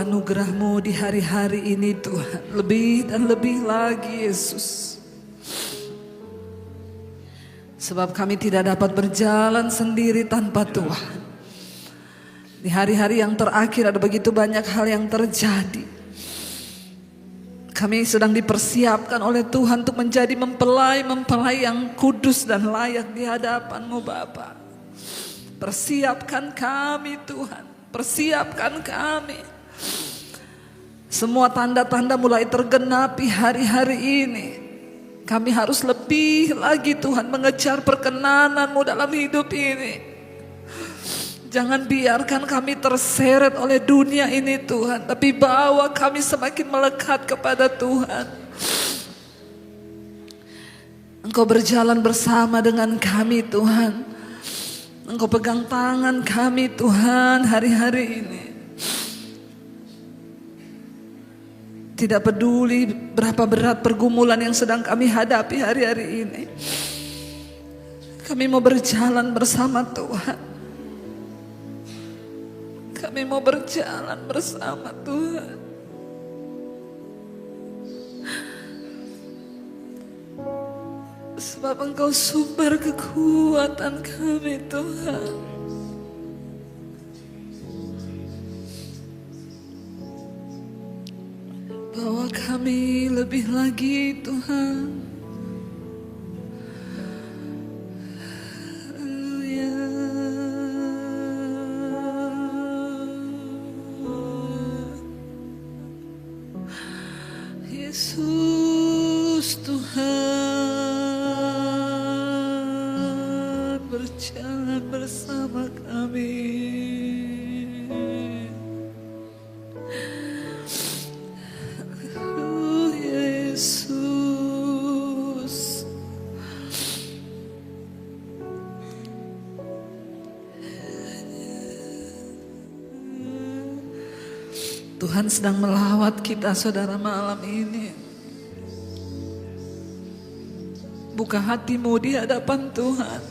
anugerah-Mu di hari-hari ini Tuhan. Lebih dan lebih lagi Yesus. Sebab kami tidak dapat berjalan sendiri tanpa Tuhan. Di hari-hari yang terakhir ada begitu banyak hal yang terjadi. Kami sedang dipersiapkan oleh Tuhan untuk menjadi mempelai-mempelai yang kudus dan layak di hadapan-Mu Bapa. Persiapkan kami Tuhan, persiapkan kami. Semua tanda-tanda mulai tergenapi hari-hari ini. Kami harus lebih lagi Tuhan mengejar perkenanan-Mu dalam hidup ini. Jangan biarkan kami terseret oleh dunia ini Tuhan, tapi bawa kami semakin melekat kepada Tuhan. Engkau berjalan bersama dengan kami Tuhan. Engkau pegang tangan kami Tuhan hari-hari ini. Tidak peduli berapa berat pergumulan yang sedang kami hadapi hari-hari ini. Kami mau berjalan bersama Tuhan. Kami mau berjalan bersama Tuhan. Sebab Engkau sumber kekuatan kami Tuhan. Bawa kami lebih lagi Tuhan. Yesus Tuhan, berjalan bersama kami. Yesus, Tuhan sedang melawat kita saudara malam ini. Buka hatimu di hadapan Tuhan.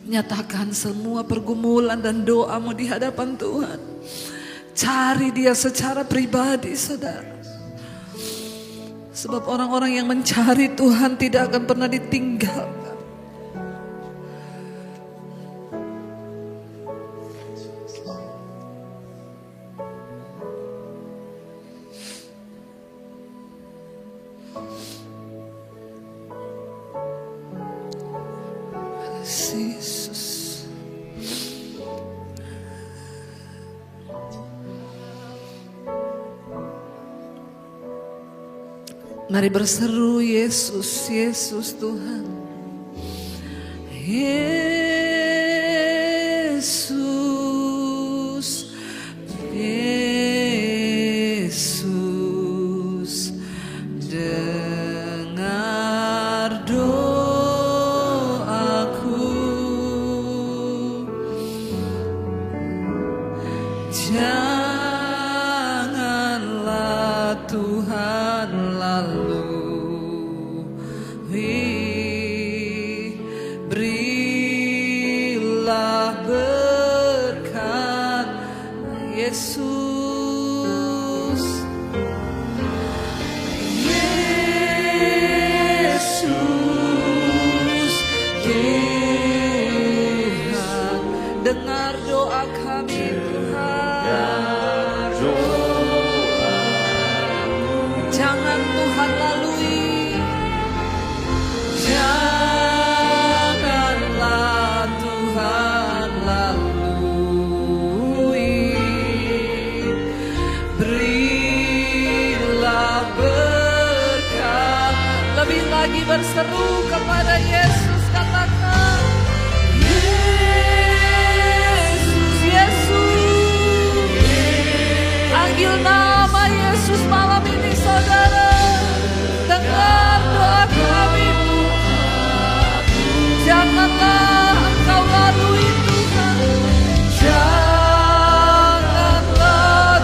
Nyatakan semua pergumulan dan doamu di hadapan Tuhan. Cari Dia secara pribadi saudara. Sebab orang-orang yang mencari Tuhan tidak akan pernah ditinggalkan. Yesus. Mari berseru Yesus, Yesus Tuhan. Yesus, Yesus, dengar doaku. Janganlah Tuhan berilah berkat Yesus. Yesus Tuhan, dengar doa kami Tuhan. Jangan Tuhan lalui. Janganlah Tuhan lalui. Berilah berkat. Lebih lagi berseru kepada Yesus, katakan Yesus, Yesus. Panggil nama Yesus malam ini saudara. Dengar doa kami Tuhan. Janganlah Engkau lalui Tuhan. Janganlah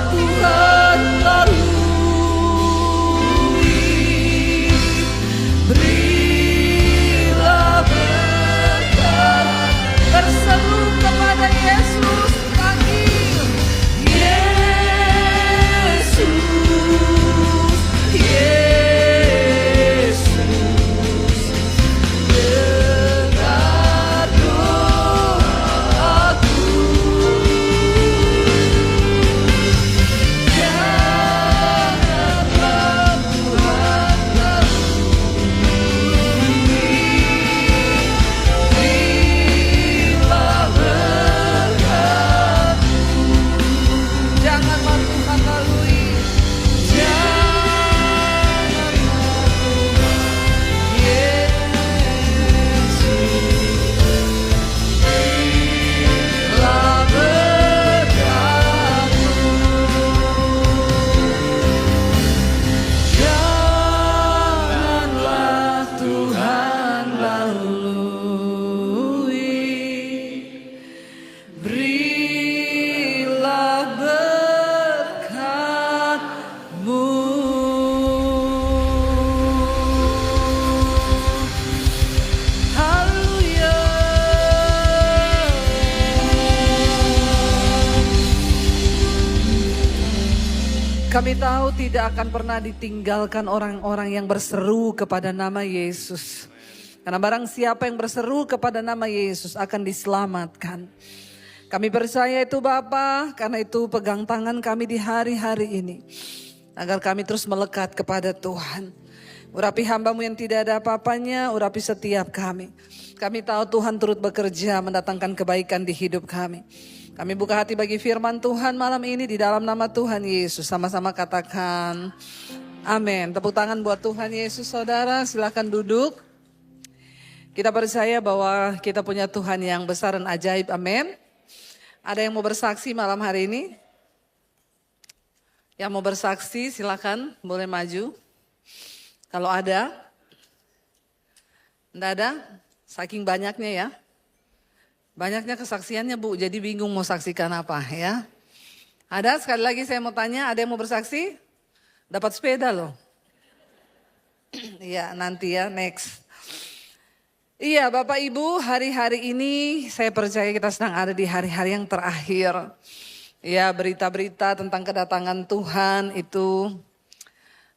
Tuhan lalui. Berilah berkat. Berseru kepada Yesus, panggil Kami tahu tidak akan pernah ditinggalkan orang-orang yang berseru kepada nama Yesus. Karena barang siapa yang berseru kepada nama Yesus akan diselamatkan. Kami percaya itu Bapa, karena itu pegang tangan kami di hari-hari ini. Agar kami terus melekat kepada Tuhan. Urapi hamba-Mu yang tidak ada apa-apanya, urapi setiap kami. Kami tahu Tuhan turut bekerja mendatangkan kebaikan di hidup kami. Kami buka hati bagi firman Tuhan malam ini di dalam nama Tuhan Yesus. Sama-sama katakan amin. Tepuk tangan buat Tuhan Yesus saudara, silakan duduk. Kita percaya bahwa kita punya Tuhan yang besar dan ajaib, amin. Ada yang mau bersaksi malam hari ini? Yang mau bersaksi silakan, boleh maju. Kalau ada, enggak ada, saking banyaknya ya. Banyaknya kesaksiannya Bu, jadi bingung mau saksikan apa ya. Ada, sekali lagi saya mau tanya, ada yang mau bersaksi? Dapat sepeda loh. Iya nanti ya, next. Iya Bapak Ibu, hari-hari ini saya percaya kita sedang ada di hari-hari yang terakhir. Ya, berita-berita tentang kedatangan Tuhan itu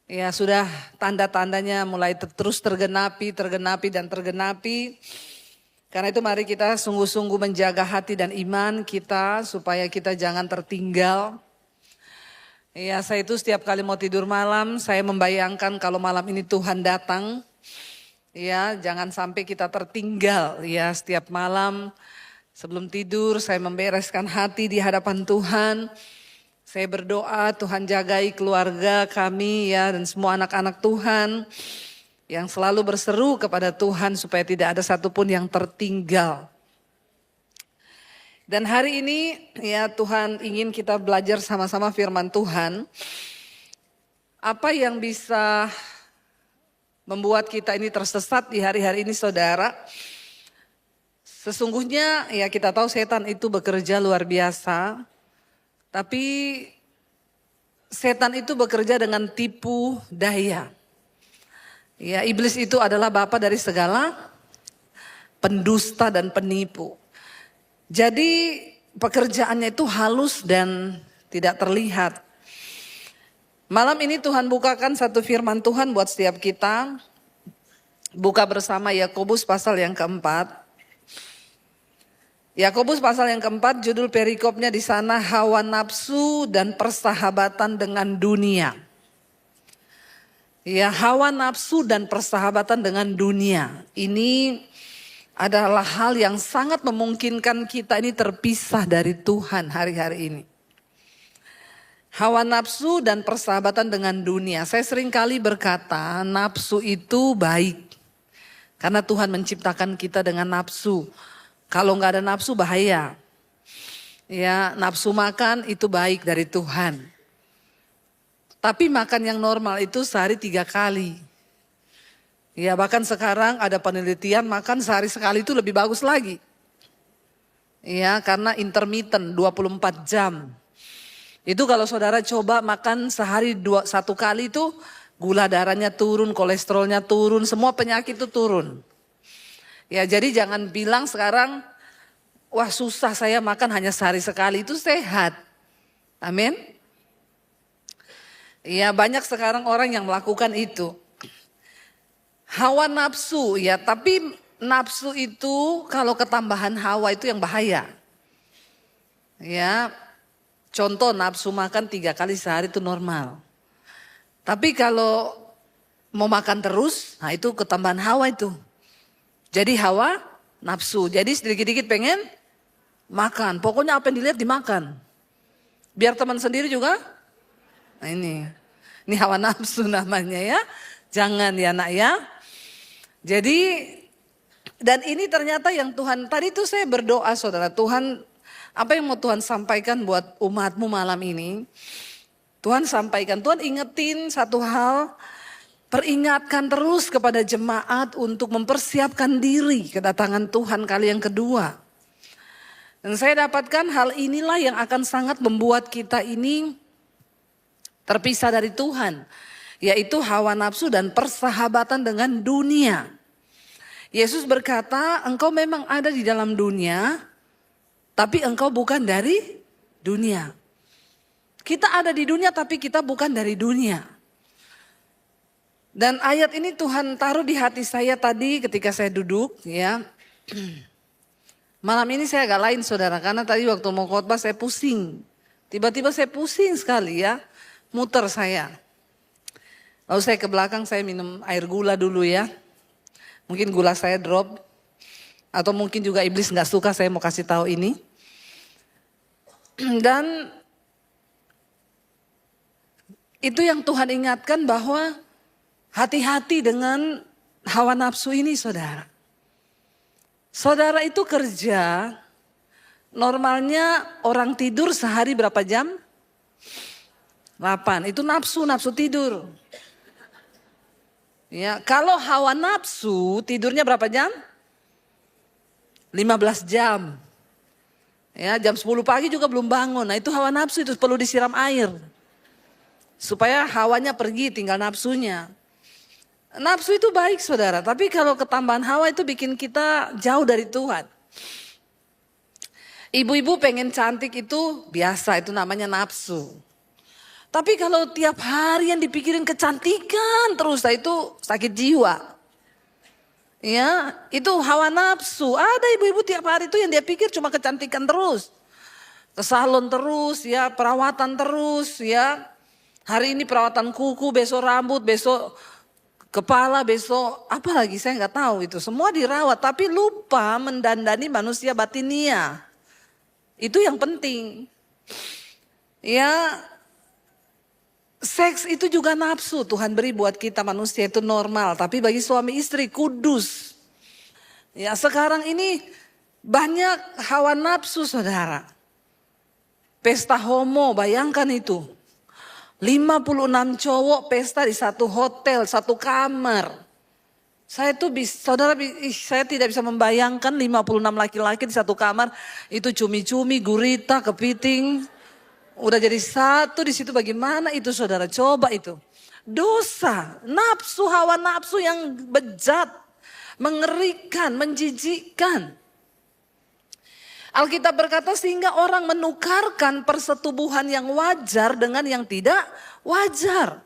ya sudah tanda-tandanya mulai terus tergenapi dan tergenapi. Karena itu mari kita sungguh-sungguh menjaga hati dan iman kita supaya kita jangan tertinggal. Ya, saya itu setiap kali mau tidur malam saya membayangkan kalau malam ini Tuhan datang. Ya, jangan sampai kita tertinggal ya setiap malam. Sebelum tidur saya membereskan hati di hadapan Tuhan. Saya berdoa Tuhan jagai keluarga kami ya dan semua anak-anak Tuhan. Yang selalu berseru kepada Tuhan supaya tidak ada satupun yang tertinggal. Dan hari ini ya Tuhan ingin kita belajar sama-sama firman Tuhan. Apa yang bisa membuat kita ini tersesat di hari-hari ini saudara? Sesungguhnya ya kita tahu setan itu bekerja luar biasa. Tapi setan itu bekerja dengan tipu daya. Ya, iblis itu adalah bapa dari segala pendusta dan penipu. Jadi pekerjaannya itu halus dan tidak terlihat. Malam ini Tuhan bukakan satu firman Tuhan buat setiap kita. Buka bersama Yakobus pasal yang keempat. Yakobus pasal yang keempat, judul perikopnya di sana hawa nafsu dan persahabatan dengan dunia. Ya, hawa nafsu dan persahabatan dengan dunia. Ini adalah hal yang sangat memungkinkan kita ini terpisah dari Tuhan hari-hari ini. Hawa nafsu dan persahabatan dengan dunia. Saya sering kali berkata nafsu itu baik. Karena Tuhan menciptakan kita dengan nafsu. Kalau nggak ada nafsu bahaya. Ya, nafsu makan itu baik dari Tuhan. Tapi makan yang normal itu sehari 3 kali. Ya bahkan sekarang ada penelitian makan sehari sekali itu lebih bagus lagi. Ya karena intermittent 24 jam. Itu kalau saudara coba makan sehari 1 kali itu gula darahnya turun, kolesterolnya turun, semua penyakit itu turun. Ya jadi jangan bilang sekarang wah susah saya makan hanya sehari sekali, itu sehat. Amin. Ya banyak sekarang orang yang melakukan itu. Hawa nafsu ya, tapi nafsu itu kalau ketambahan hawa itu yang bahaya. Ya, contoh nafsu makan 3 kali sehari itu normal. Tapi kalau mau makan terus, nah itu ketambahan hawa itu. Jadi hawa nafsu, jadi sedikit-sedikit pengen makan. Pokoknya apa yang dilihat dimakan. Biar teman sendiri juga. Nah ini hawa nafsu namanya ya. Jangan ya nak ya. Jadi dan ini ternyata yang Tuhan, tadi itu saya berdoa saudara, Tuhan apa yang mau Tuhan sampaikan buat umatmu malam ini. Tuhan sampaikan, Tuhan ingetin satu hal, peringatkan terus kepada jemaat untuk mempersiapkan diri kedatangan Tuhan kali yang kedua. Dan saya dapatkan hal inilah yang akan sangat membuat kita ini terpisah dari Tuhan, yaitu hawa nafsu dan persahabatan dengan dunia. Yesus berkata, engkau memang ada di dalam dunia, tapi engkau bukan dari dunia. Kita ada di dunia tapi kita bukan dari dunia. Dan ayat ini Tuhan taruh di hati saya tadi ketika saya duduk ya. Malam ini saya agak lain saudara, karena tadi waktu mau khotbah saya pusing. Tiba-tiba saya pusing sekali ya, muter saya. Lalu saya ke belakang, saya minum air gula dulu ya. Mungkin gula saya drop. Atau mungkin juga iblis gak suka saya mau kasih tahu ini. Dan itu yang Tuhan ingatkan bahwa hati-hati dengan hawa nafsu ini saudara. Saudara itu kerja, normalnya orang tidur sehari berapa jam? 8, itu nafsu tidur. Ya, kalau hawa nafsu tidurnya berapa jam? 15 jam. Ya, jam 10 pagi juga belum bangun. Nah itu hawa nafsu, itu perlu disiram air. Supaya hawanya pergi, tinggal nafsunya. Nafsu itu baik saudara, tapi kalau ketambahan hawa itu bikin kita jauh dari Tuhan. Ibu-ibu pengen cantik itu biasa, itu namanya nafsu. Tapi kalau tiap hari yang dipikirin kecantikan terus, itu sakit jiwa. Ya, itu hawa nafsu. Ada ibu-ibu tiap hari itu yang dia pikir cuma kecantikan terus. Ke salon terus ya, perawatan terus ya. Hari ini perawatan kuku, besok rambut, besok kepala, besok apa lagi saya nggak tahu itu. Semua dirawat tapi lupa mendandani manusia batinia. Itu yang penting. Ya, seks itu juga nafsu. Tuhan beri buat kita manusia itu normal. Tapi bagi suami istri kudus. Ya, sekarang ini banyak hawa nafsu saudara. Pesta homo, bayangkan itu. 56 cowok pesta di satu hotel, satu kamar. Saya tuh saya tidak bisa membayangkan 56 laki-laki di satu kamar. Itu cumi-cumi, gurita, kepiting. Udah jadi satu di situ, bagaimana itu saudara? Coba itu. Dosa, nafsu, hawa nafsu yang bejat, mengerikan, menjijikkan. Alkitab berkata sehingga orang menukarkan persetubuhan yang wajar dengan yang tidak wajar.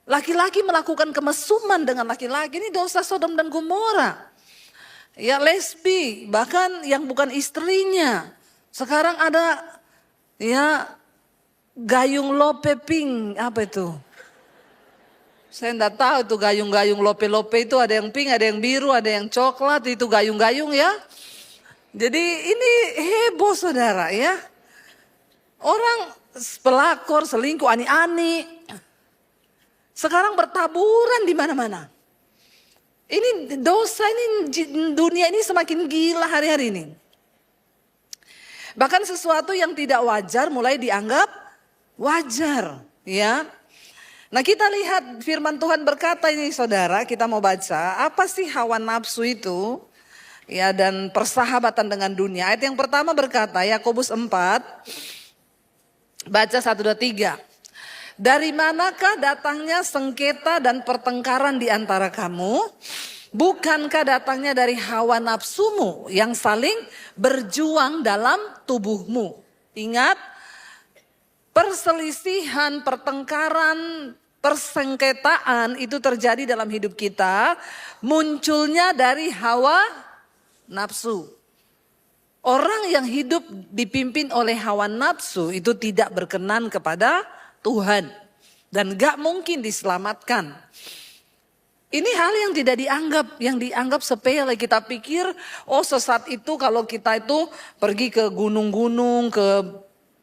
Laki-laki melakukan kemesuman dengan laki-laki, ini dosa Sodom dan Gomora. Ya, lesbi, bahkan yang bukan istrinya. Sekarang ada ya gayung lope pink, apa itu? Saya enggak tahu itu gayung-gayung lope-lope itu, ada yang pink, ada yang biru, ada yang coklat, itu gayung-gayung ya. Jadi ini heboh saudara ya. Orang pelakor, selingkuh, ani-ani. Sekarang bertaburan di mana-mana. Ini dosa, ini dunia ini semakin gila hari-hari ini. Bahkan sesuatu yang tidak wajar mulai dianggap wajar ya. Nah kita lihat firman Tuhan berkata ini saudara, kita mau baca. Apa sih hawa nafsu itu? Ya, dan persahabatan dengan dunia. Ayat yang pertama berkata, Yakobus 4, baca 1, 2, 3. Dari manakah datangnya sengketa dan pertengkaran di antara kamu? Bukankah datangnya dari hawa nafsumu yang saling berjuang dalam tubuhmu? Ingat, perselisihan, pertengkaran, persengketaan itu terjadi dalam hidup kita. Munculnya dari hawa nafsu. Orang yang hidup dipimpin oleh hawa nafsu itu tidak berkenan kepada Tuhan. Dan gak mungkin diselamatkan. Ini hal yang tidak dianggap, yang dianggap sepele. Kita pikir, oh sesat itu kalau kita itu pergi ke gunung-gunung, ke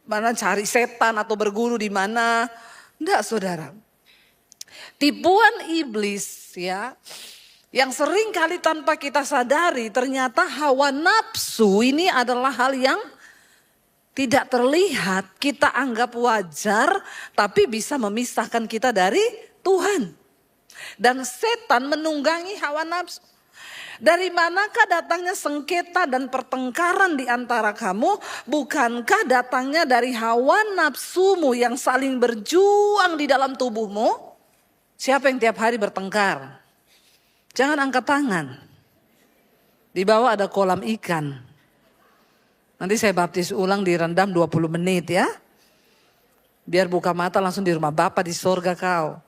mana cari setan atau berguru di mana. Enggak saudara. Tipuan iblis ya. Yang sering kali tanpa kita sadari ternyata hawa nafsu ini adalah hal yang tidak terlihat, kita anggap wajar tapi bisa memisahkan kita dari Tuhan. Dan setan menunggangi hawa nafsu. Dari manakah datangnya sengketa dan pertengkaran di antara kamu? Bukankah datangnya dari hawa nafsumu yang saling berjuang di dalam tubuhmu? Siapa yang tiap hari bertengkar? Jangan angkat tangan. Di bawah ada kolam ikan. Nanti saya baptis ulang direndam 20 menit ya. Biar buka mata langsung di rumah Bapa di sorga kau.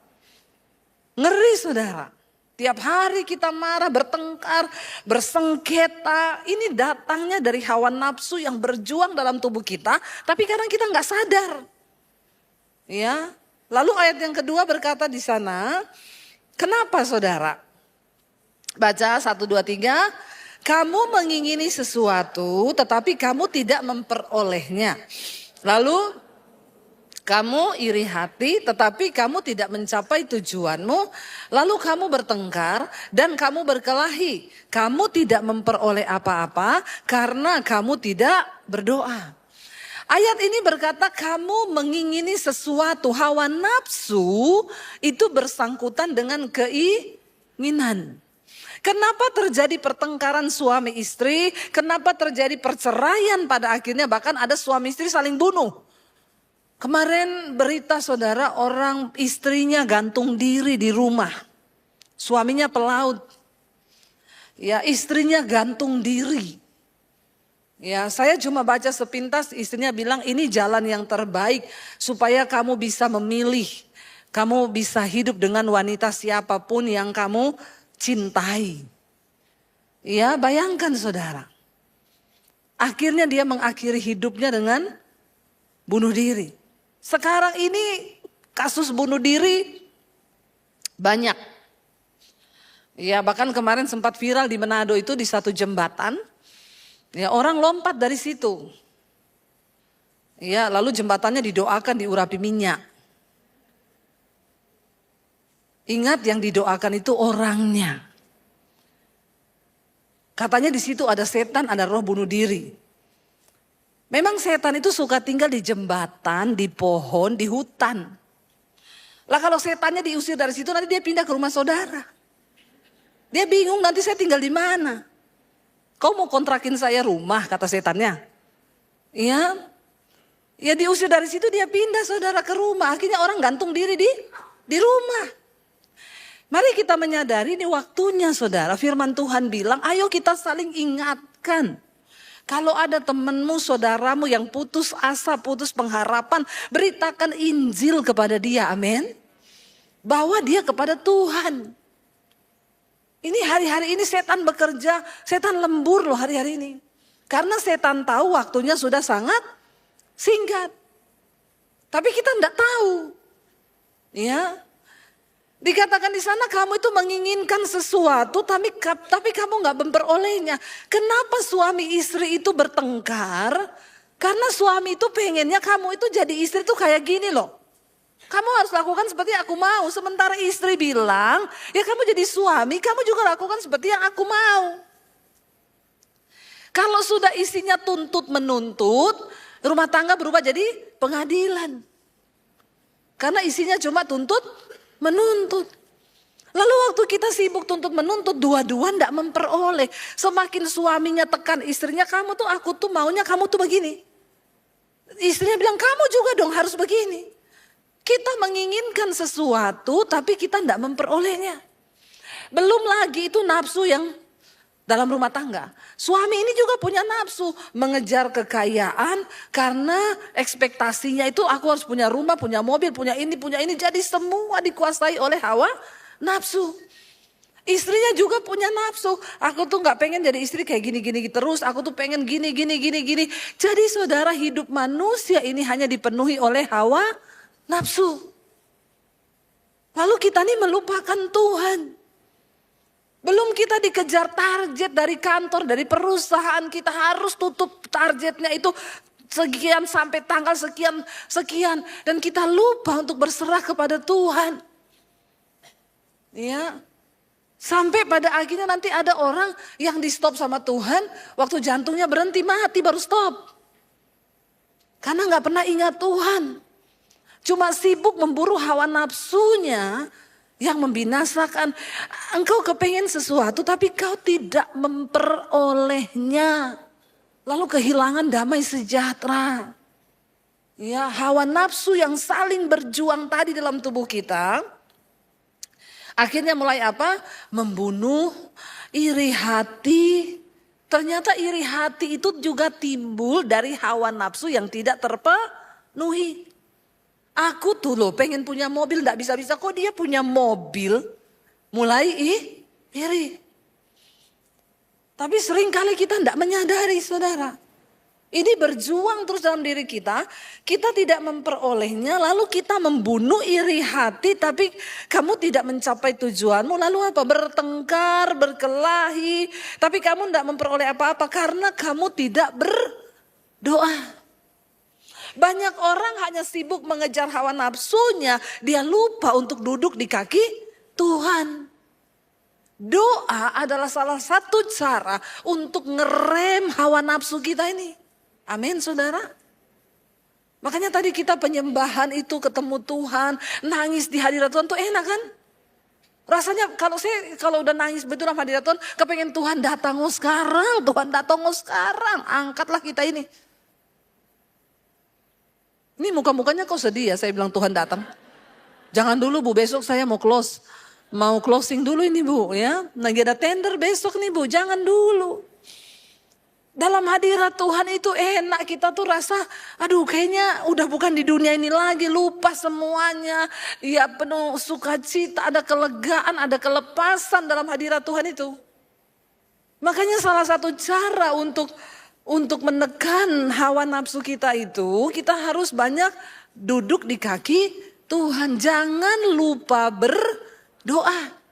Ngeri saudara. Tiap hari kita marah, bertengkar, bersengketa. Ini datangnya dari hawa nafsu yang berjuang dalam tubuh kita. Tapi kadang kita nggak sadar. Ya. Lalu ayat yang kedua berkata di sana. Kenapa saudara? Baca 1, 2, 3. Kamu mengingini sesuatu tetapi kamu tidak memperolehnya. Lalu kamu iri hati tetapi kamu tidak mencapai tujuanmu. Lalu kamu bertengkar dan kamu berkelahi. Kamu tidak memperoleh apa-apa karena kamu tidak berdoa. Ayat ini berkata kamu mengingini sesuatu. Hawa nafsu itu bersangkutan dengan keinginan. Kenapa terjadi pertengkaran suami istri? Kenapa terjadi perceraian pada akhirnya bahkan ada suami istri saling bunuh? Kemarin berita saudara orang istrinya gantung diri di rumah. Suaminya pelaut. Ya istrinya gantung diri. Ya saya cuma baca sepintas istrinya bilang ini jalan yang terbaik. Supaya kamu bisa memilih. Kamu bisa hidup dengan wanita siapapun yang kamu cintai. Ya bayangkan saudara. Akhirnya dia mengakhiri hidupnya dengan bunuh diri. Sekarang ini kasus bunuh diri banyak. Ya bahkan kemarin sempat viral di Manado itu di satu jembatan. Ya orang lompat dari situ. Ya lalu jembatannya didoakan diurapi minyak. Ingat yang didoakan itu orangnya. Katanya di situ ada setan, ada roh bunuh diri. Memang setan itu suka tinggal di jembatan, di pohon, di hutan. Lah kalau setannya diusir dari situ nanti dia pindah ke rumah saudara. Dia bingung nanti saya tinggal di mana. Kau mau kontrakin saya rumah kata setannya. Iya. Ya diusir dari situ dia pindah saudara ke rumah. Akhirnya orang gantung diri di rumah. Mari kita menyadari ini waktunya saudara. Firman Tuhan bilang ayo kita saling ingatkan. Kalau ada temanmu, saudaramu yang putus asa, putus pengharapan, beritakan Injil kepada dia, amin. Bawa dia kepada Tuhan. Ini hari-hari ini setan bekerja, setan lembur loh hari-hari ini. Karena setan tahu waktunya sudah sangat singkat. Tapi kita enggak tahu. Ya. Dikatakan di sana kamu itu menginginkan sesuatu tapi kamu nggak memperolehnya. Kenapa suami istri itu bertengkar? Karena suami itu pengennya kamu itu jadi istri itu kayak gini loh. Kamu harus lakukan seperti yang aku mau. Sementara istri bilang ya kamu jadi suami kamu juga lakukan seperti yang aku mau. Kalau sudah isinya tuntut menuntut rumah tangga berubah jadi pengadilan. Karena isinya cuma tuntut menuntut. Lalu waktu kita sibuk tuntut menuntut dua-dua ndak memperoleh. Semakin suaminya tekan istrinya kamu tuh aku tuh maunya kamu tuh begini. Istrinya bilang kamu juga dong harus begini. Kita menginginkan sesuatu tapi kita ndak memperolehnya. Belum lagi itu nafsu yang dalam rumah tangga. Suami ini juga punya nafsu. Mengejar kekayaan karena ekspektasinya itu aku harus punya rumah, punya mobil, punya ini. Jadi semua dikuasai oleh hawa nafsu. Istrinya juga punya nafsu. Aku tuh gak pengen jadi istri kayak gini-gini terus. Aku tuh pengen gini. Jadi saudara hidup manusia ini hanya dipenuhi oleh hawa nafsu. Lalu kita nih melupakan Tuhan. Belum kita dikejar target dari kantor, dari perusahaan, kita harus tutup targetnya itu sekian sampai tanggal sekian. Dan kita lupa untuk berserah kepada Tuhan. Ya, sampai pada akhirnya nanti ada orang yang di stop sama Tuhan, waktu jantungnya berhenti mati baru stop. Karena gak pernah ingat Tuhan. Cuma sibuk memburu hawa nafsunya, yang membinasakan. Engkau kepengen sesuatu tapi kau tidak memperolehnya. Lalu kehilangan damai sejahtera. Ya, hawa nafsu yang saling berjuang tadi dalam tubuh kita. Akhirnya mulai apa? Membunuh, iri hati. Ternyata iri hati itu juga timbul dari hawa nafsu yang tidak terpenuhi. Aku tuh loh pengen punya mobil, gak bisa-bisa. Kok dia punya mobil? Mulai iri. Tapi seringkali kita tidak menyadari, saudara. Ini berjuang terus dalam diri kita. Kita tidak memperolehnya, lalu kita membunuh iri hati. Tapi kamu tidak mencapai tujuanmu. Lalu apa? Bertengkar, berkelahi. Tapi kamu tidak memperoleh apa-apa karena kamu tidak berdoa. Banyak orang hanya sibuk mengejar hawa nafsunya. Dia lupa untuk duduk di kaki Tuhan. Doa adalah salah satu cara untuk ngerem hawa nafsu kita ini. Amin, saudara. Makanya tadi kita penyembahan itu, ketemu Tuhan, nangis di hadirat Tuhan tuh enak kan? Rasanya kalau udah nangis betul dalam hadirat Tuhan, kepengen Tuhan datang sekarang, Tuhan datang sekarang, angkatlah kita ini. Ini muka-mukanya kok sedih ya, saya bilang Tuhan datang. Jangan dulu Bu, besok saya mau closing dulu ini Bu ya. Lagi ada tender besok nih Bu, jangan dulu. Dalam hadirat Tuhan itu enak, kita tuh rasa aduh kayaknya udah bukan di dunia ini lagi, lupa semuanya. Ya penuh sukacita, ada kelegaan, ada kelepasan dalam hadirat Tuhan itu. Makanya salah satu cara untuk menekan hawa nafsu kita itu, kita harus banyak duduk di kaki Tuhan. Jangan lupa berdoa.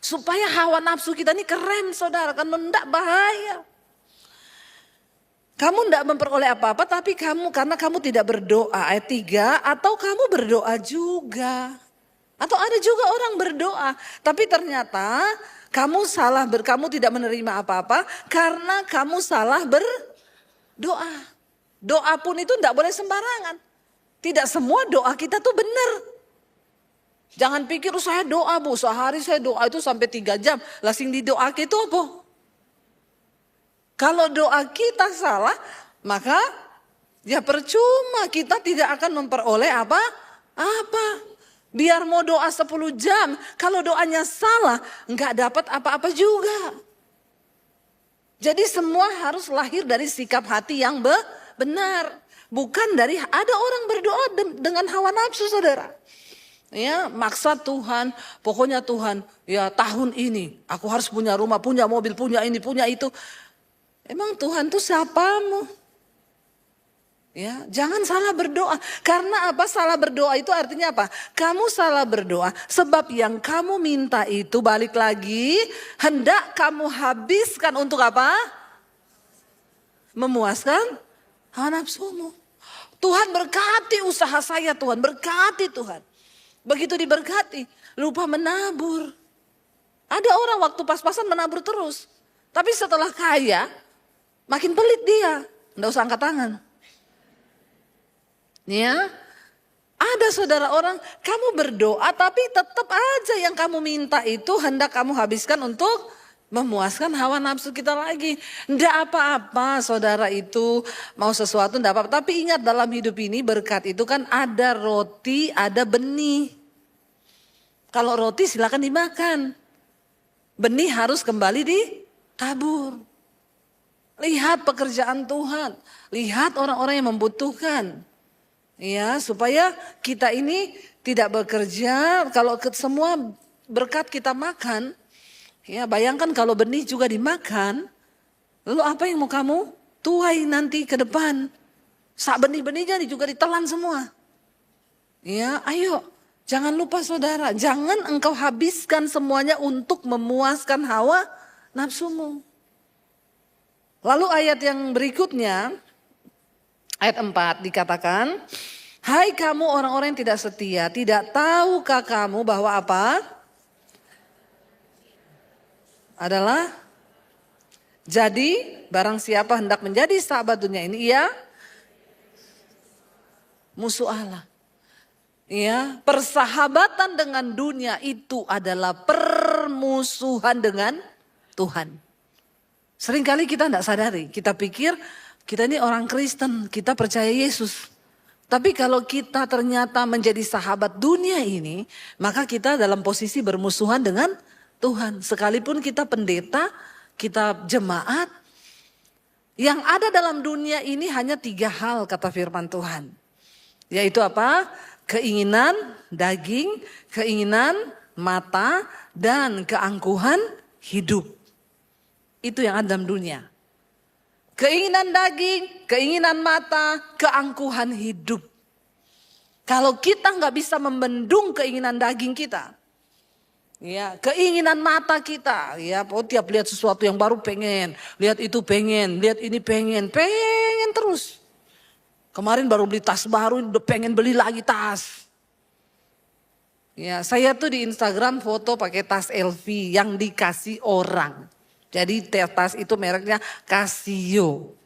Supaya hawa nafsu kita ini keren, saudara, kan mendak bahaya. Kamu tidak memperoleh apa-apa tapi karena kamu tidak berdoa. Ayat 3, atau kamu berdoa juga. Atau ada juga orang berdoa tapi ternyata kamu tidak menerima apa-apa karena kamu salah berdoa. Doa pun itu tidak boleh sembarangan. Tidak semua doa kita tuh benar. Jangan pikir saya doa Bu, sehari saya doa itu sampai 3 jam. Lasing di doa itu apa? Kalau doa kita salah, maka ya percuma, kita tidak akan memperoleh apa-apa. Biar mau doa 10 jam, kalau doanya salah, nggak dapat apa-apa juga. Jadi semua harus lahir dari sikap hati yang benar. Bukan dari, ada orang berdoa dengan hawa nafsu, saudara. Ya, maksa Tuhan, pokoknya Tuhan, ya tahun ini aku harus punya rumah, punya mobil, punya ini, punya itu. Emang Tuhan tuh siapamu? Ya, jangan salah berdoa. Karena apa? Salah berdoa itu artinya apa? Kamu salah berdoa sebab yang kamu minta itu balik lagi hendak kamu habiskan untuk apa? Memuaskan hawa nafsumu. Tuhan berkati usaha saya, Tuhan berkati Tuhan. Begitu diberkati, lupa menabur. Ada orang waktu pas-pasan menabur terus. Tapi setelah kaya, makin pelit dia. Nggak usah angkat tangan. Ya, ada saudara orang, kamu berdoa tapi tetap aja yang kamu minta itu hendak kamu habiskan untuk memuaskan hawa nafsu kita lagi. Nggak apa-apa saudara itu mau sesuatu nggak apa-apa. Tapi ingat dalam hidup ini berkat itu kan ada roti, ada benih. Kalau roti silakan dimakan. Benih harus kembali ditabur. Lihat pekerjaan Tuhan. Lihat orang-orang yang membutuhkan. Ya, supaya kita ini tidak bekerja. Kalau semua berkat kita makan. Ya, bayangkan kalau benih juga dimakan, lalu apa yang mau kamu tuai nanti ke depan? Sak benih-benihnya juga ditelan semua. Ya, ayo, jangan lupa saudara, jangan engkau habiskan semuanya untuk memuaskan hawa nafsumu. Lalu ayat yang berikutnya, ayat 4 dikatakan, hai kamu orang-orang yang tidak setia, tidak tahukah kamu bahwa apa? Adalah jadi barang siapa hendak menjadi sahabat dunia ini ia musuh Allah. Ya, persahabatan dengan dunia itu adalah permusuhan dengan Tuhan. Seringkali kita tidak sadari, kita pikir kita ini orang Kristen, kita percaya Yesus. Tapi kalau kita ternyata menjadi sahabat dunia ini, maka kita dalam posisi bermusuhan dengan Tuhan. Sekalipun kita pendeta, kita jemaat, yang ada dalam dunia ini hanya 3 hal kata firman Tuhan. Yaitu apa? Keinginan daging, keinginan mata, dan keangkuhan hidup. Itu yang ada dalam dunia. Keinginan daging, keinginan mata, keangkuhan hidup. Kalau kita nggak bisa membendung keinginan daging kita, ya, keinginan mata kita, ya, tiap lihat sesuatu yang baru pengen, lihat itu pengen, lihat ini pengen terus. Kemarin baru beli tas baru, udah pengen beli lagi tas. Ya, saya tuh di Instagram foto pakai tas LV yang dikasih orang. Jadi tas itu mereknya Casio.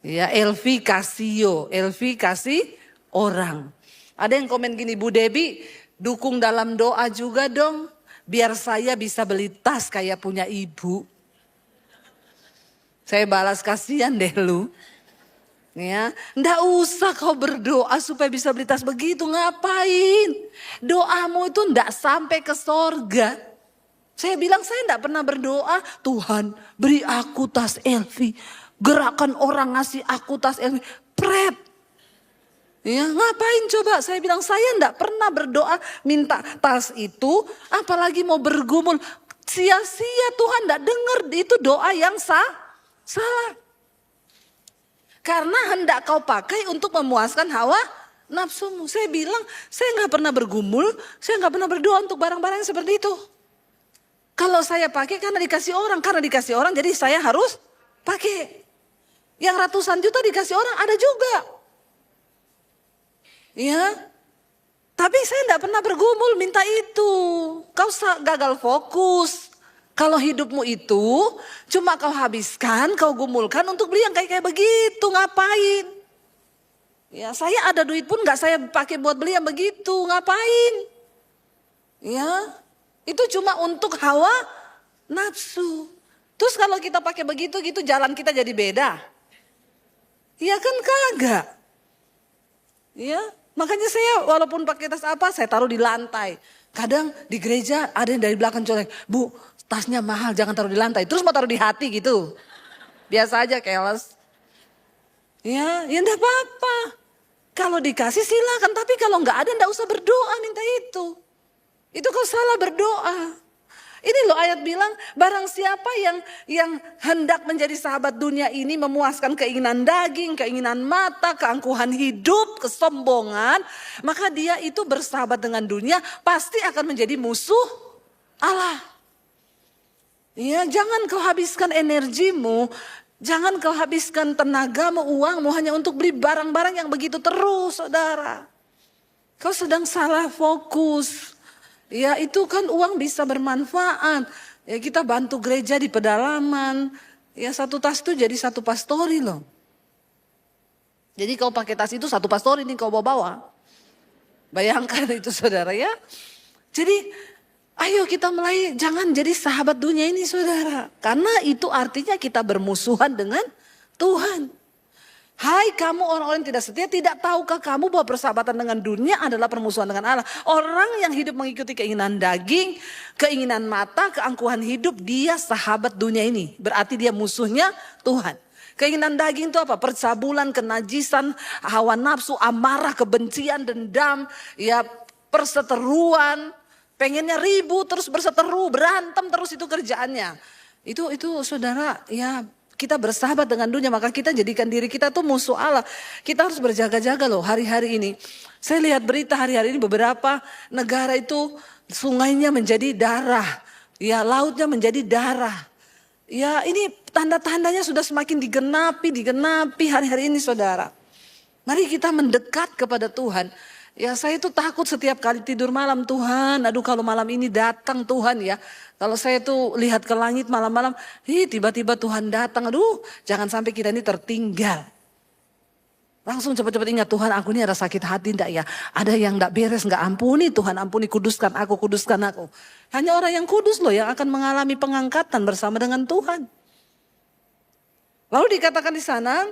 Ya, LV Casio, LV kasih orang. Ada yang komen gini, Bu Debbie, dukung dalam doa juga dong, biar saya bisa beli tas kayak punya ibu. Saya balas, kasihan deh lu. Ya, ndak usah kau berdoa supaya bisa beli tas begitu, ngapain? Doamu itu ndak sampai ke sorga. Saya bilang saya ndak pernah berdoa, Tuhan beri aku tas LV, gerakan orang ngasih aku tas LV, pret. Ya, ngapain coba? Saya bilang saya ndak pernah berdoa minta tas itu, apalagi mau bergumul. Sia-sia, Tuhan ndak dengar, itu doa yang salah. Karena hendak kau pakai untuk memuaskan hawa nafsumu. Saya bilang, saya nggak pernah bergumul, saya nggak pernah berdoa untuk barang-barang yang seperti itu. Kalau saya pakai karena dikasih orang, jadi saya harus pakai. Yang ratusan juta dikasih orang ada juga. Ya, tapi saya nggak pernah bergumul minta itu. Kau gagal fokus. Kalau hidupmu itu cuma kau habiskan, kau gumulkan untuk beli yang kayak begitu, ngapain? Ya, saya ada duit pun nggak saya pakai buat beli yang begitu, ngapain? Ya, itu cuma untuk hawa nafsu. Terus kalau kita pakai begitu gitu, jalan kita jadi beda. Ya kan kagak. Ya, makanya saya walaupun pakai tas apa, saya taruh di lantai. Kadang di gereja ada yang dari belakang colek, Bu, tasnya mahal, jangan taruh di lantai. Terus mau taruh di hati gitu. Biasa aja, keles. Ya enggak apa-apa. Kalau dikasih silakan, tapi kalau enggak ada enggak usah berdoa minta itu. Itu kau salah berdoa. Ini loh ayat bilang, barang siapa yang hendak menjadi sahabat dunia ini, memuaskan keinginan daging, keinginan mata, keangkuhan hidup, kesombongan, maka dia itu bersahabat dengan dunia, pasti akan menjadi musuh Allah. Ya, jangan kau habiskan energimu, jangan kau habiskan tenagamu, uangmu hanya untuk beli barang-barang yang begitu terus, saudara. Kau sedang salah fokus. Ya, itu kan uang bisa bermanfaat. Ya, kita bantu gereja di pedalaman. Ya, satu tas itu jadi satu pastori loh. Jadi kau pakai tas itu satu pastori nih kau bawa-bawa. Bayangkan itu saudara ya. Jadi ayo kita mulai jangan jadi sahabat dunia ini saudara. Karena itu artinya kita bermusuhan dengan Tuhan. Hai kamu orang-orang yang tidak setia, tidak tahukah kamu bahwa persahabatan dengan dunia adalah permusuhan dengan Allah. Orang yang hidup mengikuti keinginan daging, keinginan mata, keangkuhan hidup, dia sahabat dunia ini. Berarti dia musuhnya Tuhan. Keinginan daging itu apa? Percabulan, kenajisan, hawa nafsu, amarah, kebencian, dendam, ya perseteruan. Pengennya ribut terus berseteru, berantem terus itu kerjaannya. Itu saudara ya. Kita bersahabat dengan dunia, maka kita jadikan diri kita tuh musuh Allah. Kita harus berjaga-jaga loh hari-hari ini. Saya lihat berita hari-hari ini beberapa negara itu sungainya menjadi darah. Ya, lautnya menjadi darah. Ya, ini tanda-tandanya sudah semakin digenapi hari-hari ini saudara. Mari kita mendekat kepada Tuhan. Ya, saya itu takut setiap kali tidur malam, Tuhan, aduh kalau malam ini datang Tuhan ya. Kalau saya tuh lihat ke langit malam-malam, tiba-tiba Tuhan datang, aduh jangan sampai kita ini tertinggal. Langsung cepat-cepat ingat, Tuhan aku ini ada sakit hati enggak ya. Ada yang enggak beres, enggak ampuni Tuhan, ampuni, kuduskan aku. Hanya orang yang kudus loh yang akan mengalami pengangkatan bersama dengan Tuhan. Lalu dikatakan di sana,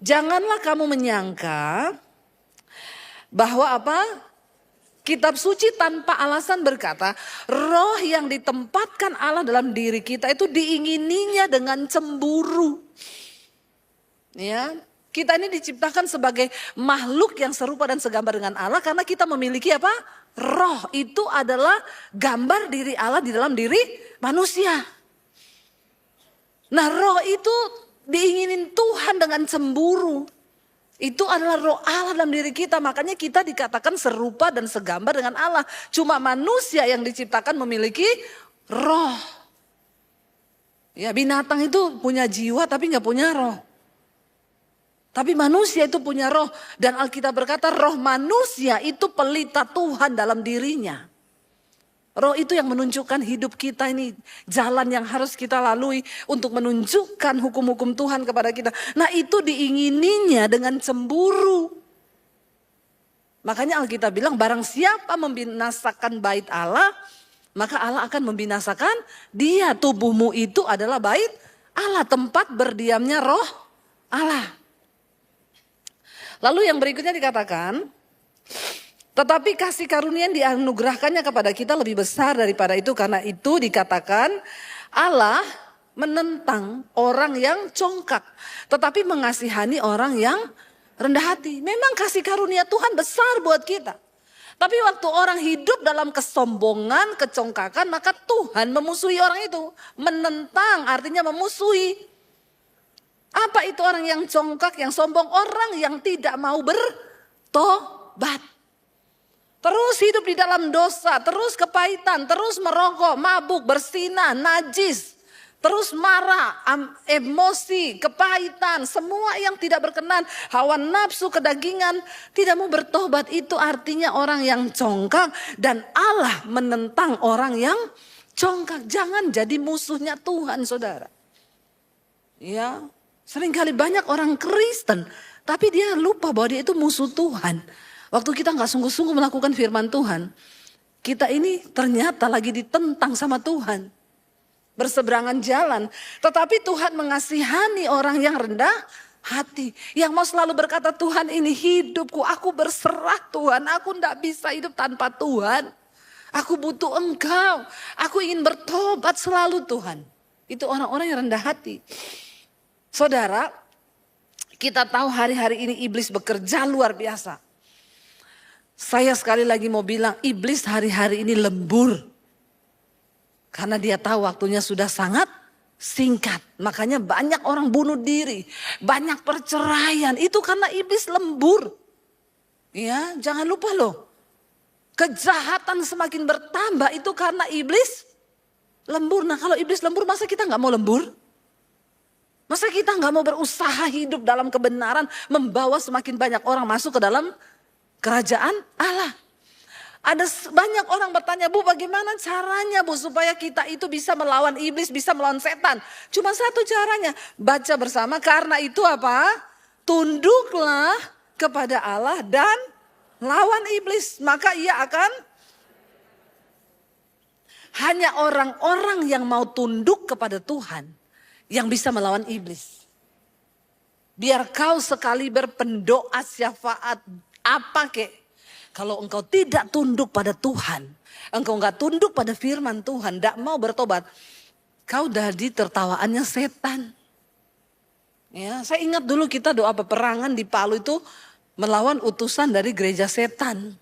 janganlah kamu menyangka bahwa apa? Kitab suci tanpa alasan berkata, roh yang ditempatkan Allah dalam diri kita itu diingininya dengan cemburu. Ya, Kita ini diciptakan sebagai makhluk yang serupa dan segambar dengan Allah karena kita memiliki apa? Roh. Itu adalah gambar diri Allah di dalam diri manusia. Nah, roh itu diinginin Tuhan dengan cemburu. Itu adalah roh Allah dalam diri kita. Makanya kita dikatakan serupa dan segambar dengan Allah. Cuma manusia yang diciptakan memiliki roh. Ya, binatang itu punya jiwa tapi nggak punya roh. Tapi manusia itu punya roh. Dan Alkitab berkata roh manusia itu pelita Tuhan dalam dirinya. Roh itu yang menunjukkan hidup kita ini. Jalan yang harus kita lalui untuk menunjukkan hukum-hukum Tuhan kepada kita. Nah itu diingininya dengan cemburu. Makanya Alkitab bilang barang siapa membinasakan bait Allah. Maka Allah akan membinasakan dia. Tubuhmu itu adalah bait Allah. Tempat berdiamnya roh Allah. Lalu yang berikutnya dikatakan, tetapi kasih karunia yang dianugerahkannya kepada kita lebih besar daripada itu. Karena itu dikatakan Allah menentang orang yang congkak. Tetapi mengasihani orang yang rendah hati. Memang kasih karunia Tuhan besar buat kita. Tapi waktu orang hidup dalam kesombongan, kecongkakan, maka Tuhan memusuhi orang itu. Menentang artinya memusuhi. Apa itu orang yang congkak, yang sombong? Orang yang tidak mau bertobat. Terus hidup di dalam dosa, terus kepahitan, terus merokok, mabuk, bersinah, najis. Terus marah, emosi, kepahitan, semua yang tidak berkenan. Hawa nafsu, kedagingan, tidak mau bertobat. Itu artinya orang yang congkak dan Allah menentang orang yang congkak. Jangan jadi musuhnya Tuhan, saudara. Ya. Seringkali banyak orang Kristen, tapi dia lupa bahwa dia itu musuh Tuhan. Waktu kita gak sungguh-sungguh melakukan firman Tuhan, kita ini ternyata lagi ditentang sama Tuhan. Berseberangan jalan, tetapi Tuhan mengasihani orang yang rendah hati. Yang mau selalu berkata, Tuhan ini hidupku, aku berserah Tuhan, aku gak bisa hidup tanpa Tuhan. Aku butuh Engkau, aku ingin bertobat selalu Tuhan. Itu orang-orang yang rendah hati. Saudara, kita tahu hari-hari ini iblis bekerja luar biasa. Saya sekali lagi mau bilang iblis hari-hari ini lembur. Karena dia tahu waktunya sudah sangat singkat. Makanya banyak orang bunuh diri, banyak perceraian. Itu karena iblis lembur. Ya, jangan lupa loh. Kejahatan semakin bertambah itu karena iblis lembur. Nah kalau iblis lembur masa kita gak mau lembur? Masa kita gak mau berusaha hidup dalam kebenaran, membawa semakin banyak orang masuk ke dalam kerajaan Allah. Ada banyak orang bertanya, Bu bagaimana caranya Bu supaya kita itu bisa melawan iblis, bisa melawan setan. Cuma satu caranya, baca bersama. Karena itu apa? Tunduklah kepada Allah dan lawan iblis. Maka ia akan, hanya orang-orang yang mau tunduk kepada Tuhan yang bisa melawan iblis. Biar kau sekali berpendoa syafaat apa kek. Kalau engkau tidak tunduk pada Tuhan. Engkau enggak tunduk pada firman Tuhan. Tidak mau bertobat. Kau jadi tertawaannya setan. Ya, saya ingat dulu kita doa peperangan di Palu itu. Melawan utusan dari gereja setan.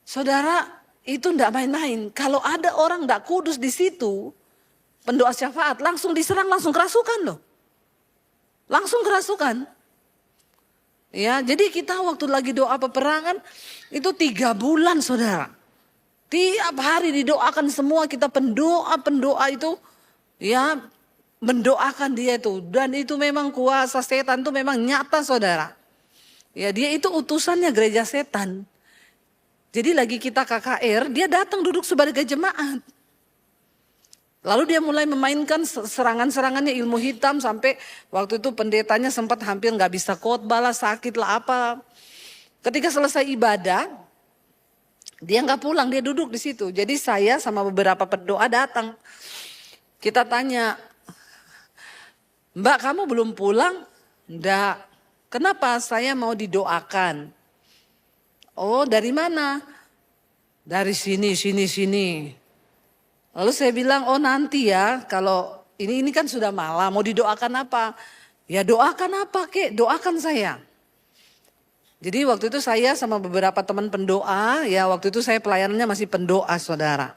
Saudara itu tidak main-main. Kalau ada orang tidak kudus di situ. Pendoa syafaat langsung diserang, langsung kerasukan loh. Langsung kerasukan. Ya, jadi kita waktu lagi doa peperangan itu 3 bulan saudara. Tiap hari didoakan semua, kita pendoa itu ya mendoakan dia itu. Dan itu memang kuasa setan itu memang nyata saudara. Ya dia itu utusannya gereja setan. Jadi lagi kita KKR, dia datang duduk sebagai jemaat. Lalu dia mulai memainkan serangan-serangannya ilmu hitam sampai waktu itu pendetanya sempat hampir gak bisa khotbah lah, sakit lah apa. Ketika selesai ibadah, dia gak pulang, dia duduk di situ. Jadi saya sama beberapa pendoa datang. Kita tanya, Mbak kamu belum pulang? Enggak. Kenapa? Saya mau didoakan. Oh dari mana? Dari sini. Lalu saya bilang, oh nanti ya, kalau ini kan sudah malam, mau didoakan apa? Ya doakan apa kek, doakan saya. Jadi waktu itu saya sama beberapa teman pendoa, ya waktu itu saya pelayanannya masih pendoa saudara.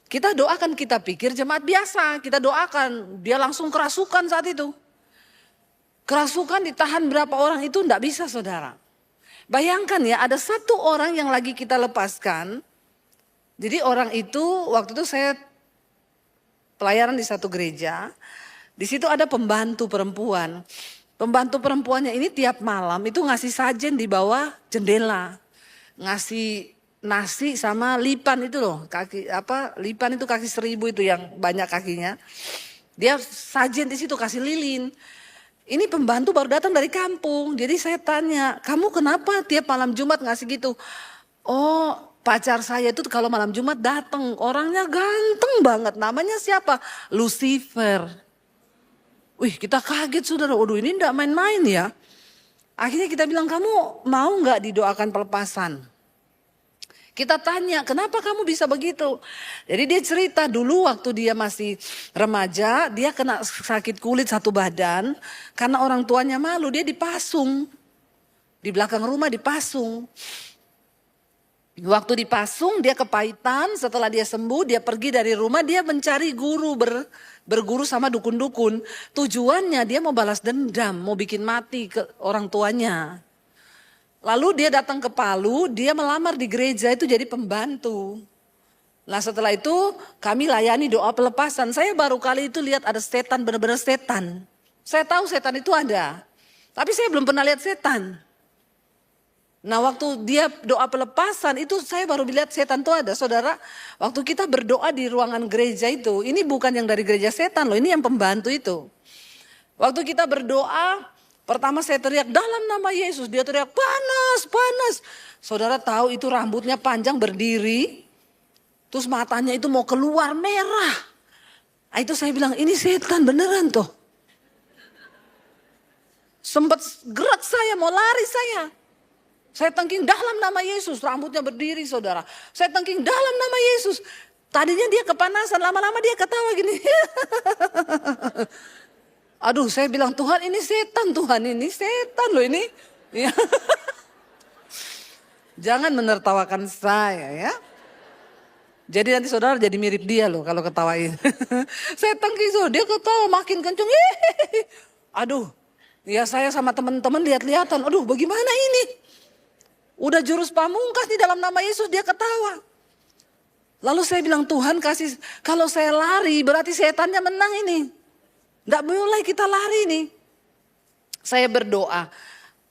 Kita doakan, kita pikir jemaat biasa, kita doakan, dia langsung kerasukan saat itu. Kerasukan ditahan berapa orang itu enggak bisa saudara. Bayangkan ya, ada satu orang yang lagi kita lepaskan. Jadi orang itu, waktu itu saya pelayanan di satu gereja. Di situ ada pembantu perempuan. Pembantu perempuannya ini tiap malam itu ngasih sajen di bawah jendela. Ngasih nasi sama lipan itu loh. Lipan itu kaki 1000 itu yang banyak kakinya. Dia sajen di situ kasih lilin. Ini pembantu baru datang dari kampung. Jadi saya tanya, kamu kenapa tiap malam Jumat ngasih gitu? Oh, pacar saya itu kalau malam Jumat datang. Orangnya ganteng banget. Namanya siapa? Lucifer. Wih, kita kaget saudara. Waduh, ini enggak main-main ya. Akhirnya kita bilang, kamu mau enggak didoakan pelepasan? Kita tanya, kenapa kamu bisa begitu? Jadi dia cerita dulu waktu dia masih remaja, dia kena sakit kulit satu badan. Karena orang tuanya malu, dia dipasung. Di belakang rumah dipasung. Waktu dipasung dia kepahitan, setelah dia sembuh dia pergi dari rumah, dia mencari guru, berguru sama dukun-dukun. Tujuannya dia mau balas dendam, mau bikin mati ke orang tuanya. Lalu dia datang ke Palu, dia melamar di gereja itu jadi pembantu. Nah setelah itu kami layani doa pelepasan. Saya baru kali itu lihat ada setan, benar-benar setan. Saya tahu setan itu ada, tapi saya belum pernah lihat setan. Nah waktu dia doa pelepasan itu saya baru lihat setan itu ada. Saudara, waktu kita berdoa di ruangan gereja itu, ini bukan yang dari gereja setan loh, ini yang pembantu itu. Waktu kita berdoa, pertama saya teriak dalam nama Yesus, dia teriak panas, panas. Saudara tahu itu rambutnya panjang berdiri, terus matanya itu mau keluar merah. Nah, itu saya bilang ini setan beneran tuh. Sempat gerak saya, mau lari saya. Saya tengking dalam nama Yesus, rambutnya berdiri saudara. Saya tengking dalam nama Yesus. Tadinya dia kepanasan, lama-lama dia ketawa gini. Aduh saya bilang Tuhan ini setan loh ini. Ya. Jangan menertawakan saya ya. Jadi nanti saudara jadi mirip dia loh kalau ketawain. Saya tengking so, dia ketawa makin kenceng. Aduh, ya saya sama teman-teman lihat-lihatan. Aduh bagaimana ini? Udah jurus pamungkas di dalam nama Yesus dia ketawa. Lalu saya bilang Tuhan kasih, kalau saya lari berarti setannya menang ini. Nggak mulai kita lari nih. Saya berdoa,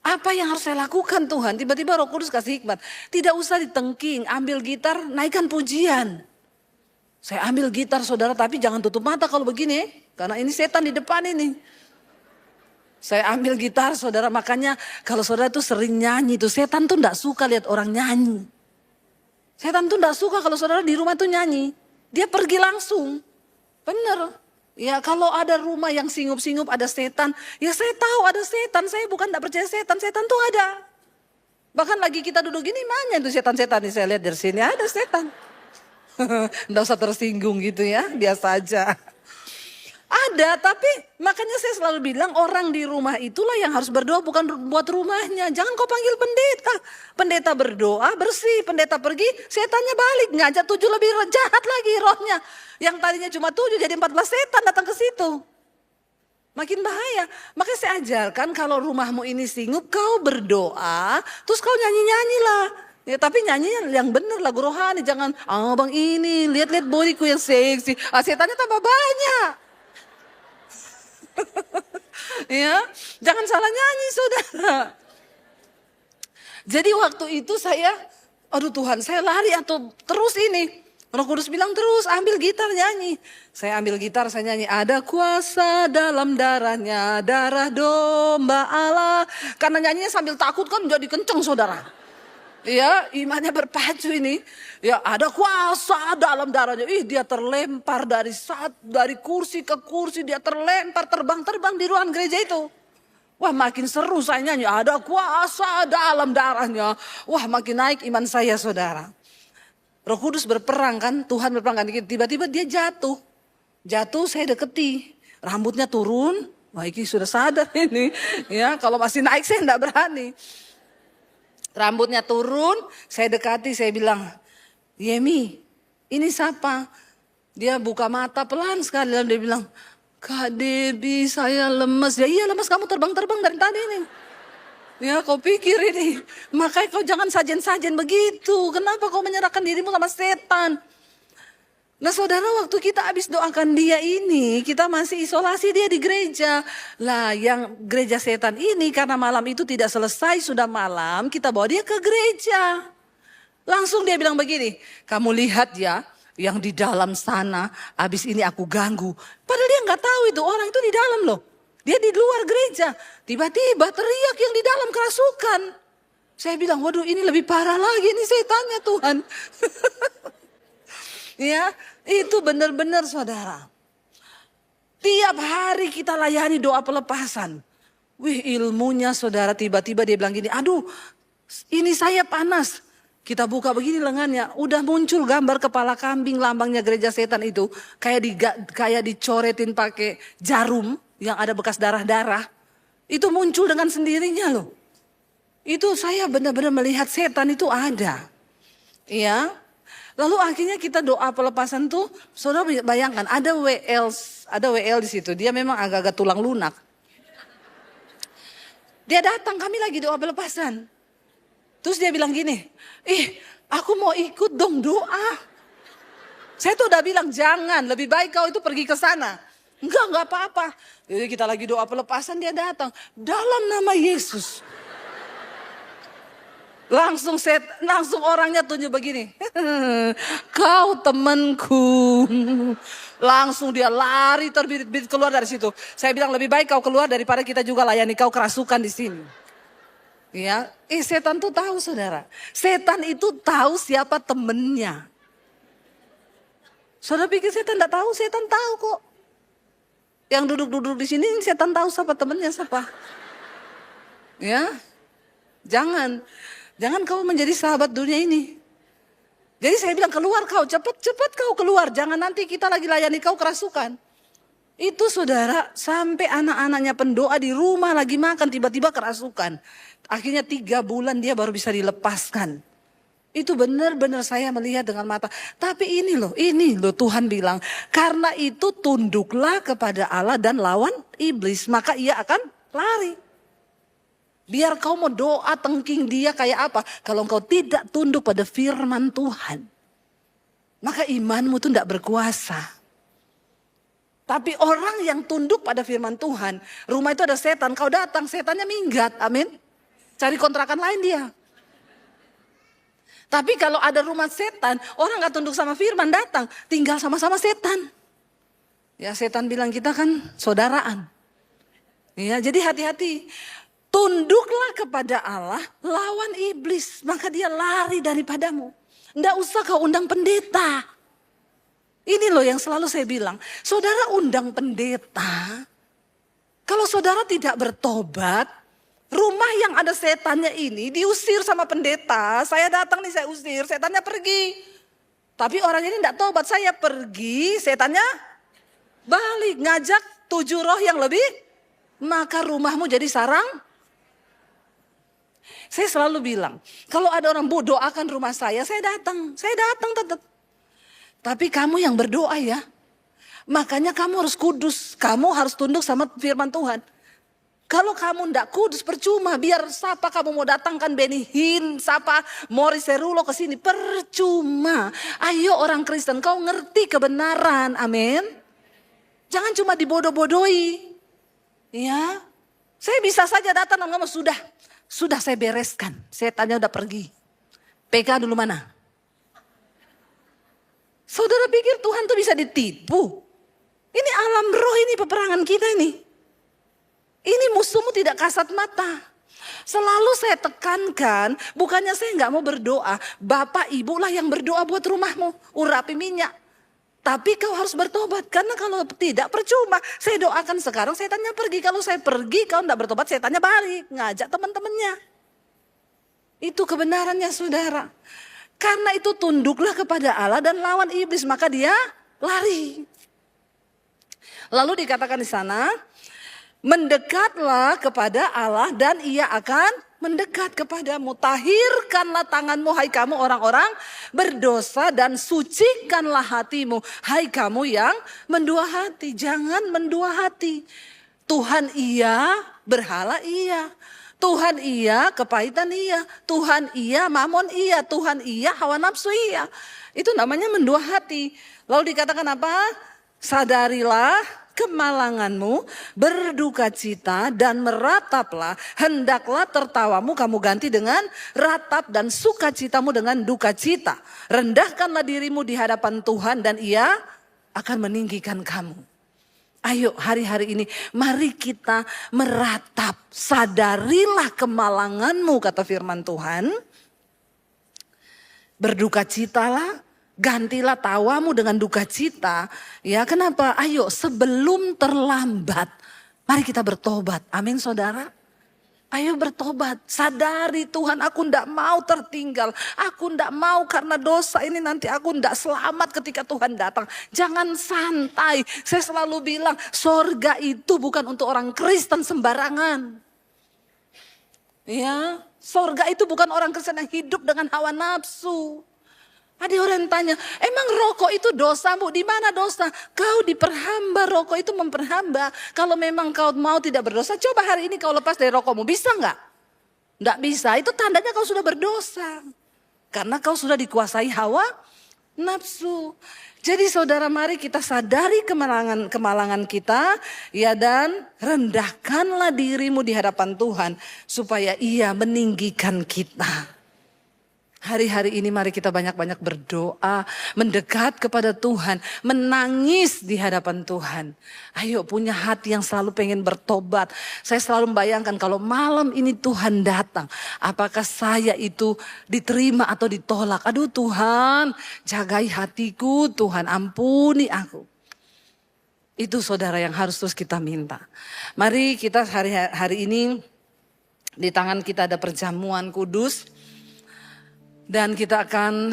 apa yang harus saya lakukan Tuhan? Tiba-tiba Roh Kudus kasih hikmat. Tidak usah ditengking, ambil gitar, naikkan pujian. Saya ambil gitar saudara, tapi jangan tutup mata kalau begini. Karena ini setan di depan ini. Saya ambil gitar saudara, makanya kalau saudara tuh sering nyanyi tuh, setan tuh enggak suka lihat orang nyanyi. Setan tuh enggak suka kalau saudara di rumah tuh nyanyi. Dia pergi langsung. Bener. Ya kalau ada rumah yang singup-singup ada setan, ya saya tahu ada setan, saya bukan enggak percaya setan, setan tuh ada. Bahkan lagi kita duduk gini mana itu setan-setan nih, saya lihat dari sini ada setan. Enggak usah tersinggung gitu ya, biasa aja. Ada, tapi makanya saya selalu bilang orang di rumah itulah yang harus berdoa, bukan buat rumahnya. Jangan kau panggil pendeta. Pendeta berdoa bersih, pendeta pergi setannya balik. Ngajak 7 lebih jahat lagi rohnya. Yang tadinya cuma 7 jadi 14 setan datang ke situ. Makin bahaya. Makanya saya ajarkan kalau rumahmu ini singup kau berdoa, terus kau nyanyi-nyanyilah. Ya, tapi nyanyinya yang benar lagu rohani. Jangan, bang ini lihat-lihat bodyku yang seksi. Setannya tambah banyak. Ya, jangan salah nyanyi saudara. Jadi waktu itu saya, aduh Tuhan saya lari atau terus ini. Roh Kudus bilang terus ambil gitar nyanyi. Saya ambil gitar saya nyanyi. Ada kuasa dalam darahnya, darah domba Allah. Karena nyanyinya sambil takut kan jadi kenceng saudara. Ya imannya berpacu ini. Ya ada kuasa dalam darahnya. Dia terlempar dari kursi ke kursi. Dia terlempar terbang-terbang di ruang gereja itu. Wah makin seru saya nyanyi. Ada kuasa dalam darahnya. Wah makin naik iman saya saudara. Roh Kudus berperang kan. Tuhan berperang kan. Tiba-tiba dia jatuh. Jatuh saya deketi. Rambutnya turun. Wah, ini sudah sadar ini. Ya, kalau masih naik saya enggak berani. Rambutnya turun, saya dekati, saya bilang, Yemi, ini siapa? Dia buka mata pelan sekali, lalu dia bilang, Kak Debbie, saya lemes. Ya iya lemes, kamu terbang-terbang dari tadi nih. Ya kau pikir ini, makanya kau jangan sajen-sajen begitu. Kenapa kau menyerahkan dirimu sama setan? Nah saudara, waktu kita habis doakan dia ini, kita masih isolasi dia di gereja. Lah yang gereja setan ini karena malam itu tidak selesai, sudah malam, kita bawa dia ke gereja. Langsung dia bilang begini, kamu lihat ya, yang di dalam sana, habis ini aku ganggu. Padahal dia nggak tahu itu orang itu di dalam loh. Dia di luar gereja, tiba-tiba teriak yang di dalam kerasukan. Saya bilang, waduh ini lebih parah lagi nih setannya Tuhan. Ya, itu benar-benar saudara. Tiap hari kita layani doa pelepasan. Wih ilmunya saudara, tiba-tiba dia bilang gini, aduh ini saya panas. Kita buka begini lengannya, udah muncul gambar kepala kambing lambangnya gereja setan itu. Kayak dicoretin pakai jarum yang ada bekas darah-darah. Itu muncul dengan sendirinya loh. Itu saya benar-benar melihat setan itu ada. Ya. Lalu akhirnya kita doa pelepasan tuh, saudara bayangkan ada WL di situ. Dia memang agak-agak tulang lunak. Dia datang, kami lagi doa pelepasan. Terus dia bilang gini, aku mau ikut dong doa. Saya tuh udah bilang jangan, lebih baik kau itu pergi ke sana. Enggak apa-apa. Jadi kita lagi doa pelepasan, dia datang. Dalam nama Yesus. Langsung orangnya tunjuk begini. Kau temanku. Langsung dia lari terbirit-birit keluar dari situ. Saya bilang lebih baik kau keluar daripada kita juga layani kau kerasukan di sini. Ya, setan tuh tahu saudara. Setan itu tahu siapa temennya. Saudara pikir setan tidak tahu? Setan tahu kok. Yang duduk-duduk di sini setan tahu siapa temennya siapa. Ya, jangan kau menjadi sahabat dunia ini. Jadi saya bilang keluar kau, cepat kau keluar. Jangan nanti kita lagi layani kau kerasukan. Itu saudara sampai anak-anaknya pendoa di rumah lagi makan tiba-tiba kerasukan. Akhirnya 3 bulan dia baru bisa dilepaskan. Itu benar-benar saya melihat dengan mata. Tapi ini loh Tuhan bilang. Karena itu tunduklah kepada Allah dan lawan iblis. Maka ia akan lari. Biar kau mau doa tengking dia kayak apa. Kalau kau tidak tunduk pada firman Tuhan. Maka imanmu tuh tidak berkuasa. Tapi orang yang tunduk pada firman Tuhan. Rumah itu ada setan. Kau datang setannya minggat. Amin. Cari kontrakan lain dia. Tapi kalau ada rumah setan. Orang gak tunduk sama firman datang. Tinggal sama-sama setan. Ya setan bilang kita kan saudaraan. Ya jadi hati-hati. Tunduklah kepada Allah. Lawan iblis. Maka dia lari daripadamu. Nggak usah kau undang pendeta. Ini loh yang selalu saya bilang. Saudara undang pendeta. Kalau saudara tidak bertobat. Rumah yang ada setannya ini diusir sama pendeta. Saya datang nih saya usir. Setannya pergi. Tapi orang ini tidak tobat. Saya pergi. Setannya balik. Ngajak 7 roh yang lebih. Maka rumahmu jadi sarang. Saya selalu bilang. Kalau ada orang doakan rumah saya datang. Saya datang tetap. Tapi kamu yang berdoa ya. Makanya kamu harus kudus. Kamu harus tunduk sama firman Tuhan. Kalau kamu ndak kudus percuma. Biar siapa kamu mau datangkan Benny Hinn. Siapa Morris Cerullo ke sini. Percuma. Ayo orang Kristen kau ngerti kebenaran. Amin. Jangan cuma dibodoh-bodohi. Ya. Saya bisa saja datang dan ngomong sudah saya bereskan. Setannya udah pergi. PK dulu mana? Saudara pikir Tuhan tuh bisa ditipu? Ini alam roh ini peperangan kita ini. Ini musuhmu tidak kasat mata. Selalu saya tekankan, bukannya saya nggak mau berdoa. Bapak ibu lah yang berdoa buat rumahmu. Urapi minyak. Tapi kau harus bertobat. Karena kalau tidak percuma. Saya doakan sekarang setannya pergi. Kalau saya pergi kau nggak bertobat setannya balik. Ngajak teman-temannya. Itu kebenarannya saudara. Karena itu tunduklah kepada Allah dan lawan iblis. Maka dia lari. Lalu dikatakan di sana. Mendekatlah kepada Allah dan ia akan mendekat kepadamu. Tahirkanlah tanganmu hai kamu orang-orang berdosa dan sucikanlah hatimu hai kamu yang mendua hati. Jangan mendua hati. Tuhan iya, berhala iya. Tuhan iya, kepahitan iya. Tuhan iya, mamon iya. Tuhan iya, hawa nafsu iya. Itu namanya mendua hati. Lalu dikatakan apa? Sadarilah kemalanganmu, berduka cita dan merataplah. Hendaklah tertawamu kamu ganti dengan ratap dan sukacitamu dengan duka cita. Rendahkanlah dirimu di hadapan Tuhan dan ia akan meninggikan kamu. Ayo hari-hari ini mari kita meratap. Sadarilah kemalanganmu kata firman Tuhan. Berduka citalah. Gantilah tawamu dengan duka cita. Ya kenapa? Ayo sebelum terlambat. Mari kita bertobat. Amin saudara. Ayo bertobat. Sadari Tuhan aku tidak mau tertinggal. Aku tidak mau karena dosa ini nanti aku tidak selamat ketika Tuhan datang. Jangan santai. Saya selalu bilang sorga itu bukan untuk orang Kristen sembarangan. Ya, sorga itu bukan orang Kristen yang hidup dengan hawa nafsu. Ada orang tanya, emang rokok itu dosa Bu? Di mana dosa? Kau diperhamba, rokok itu memperhamba. Kalau memang kau mau tidak berdosa, coba hari ini kau lepas dari rokokmu. Bisa enggak? Enggak bisa, itu tandanya kau sudah berdosa. Karena kau sudah dikuasai hawa nafsu. Jadi saudara mari kita sadari kemalangan kita. Ya dan rendahkanlah dirimu di hadapan Tuhan. Supaya ia meninggikan kita. Hari-hari ini mari kita banyak-banyak berdoa, mendekat kepada Tuhan, menangis di hadapan Tuhan. Ayo punya hati yang selalu pengen bertobat. Saya selalu membayangkan kalau malam ini Tuhan datang, apakah saya itu diterima atau ditolak. Aduh Tuhan, jagai hatiku, Tuhan ampuni aku. Itu saudara yang harus terus kita minta. Mari kita hari ini di tangan kita ada perjamuan kudus. Dan kita akan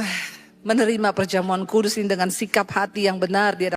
menerima perjamuan kudus ini dengan sikap hati yang benar di hadapan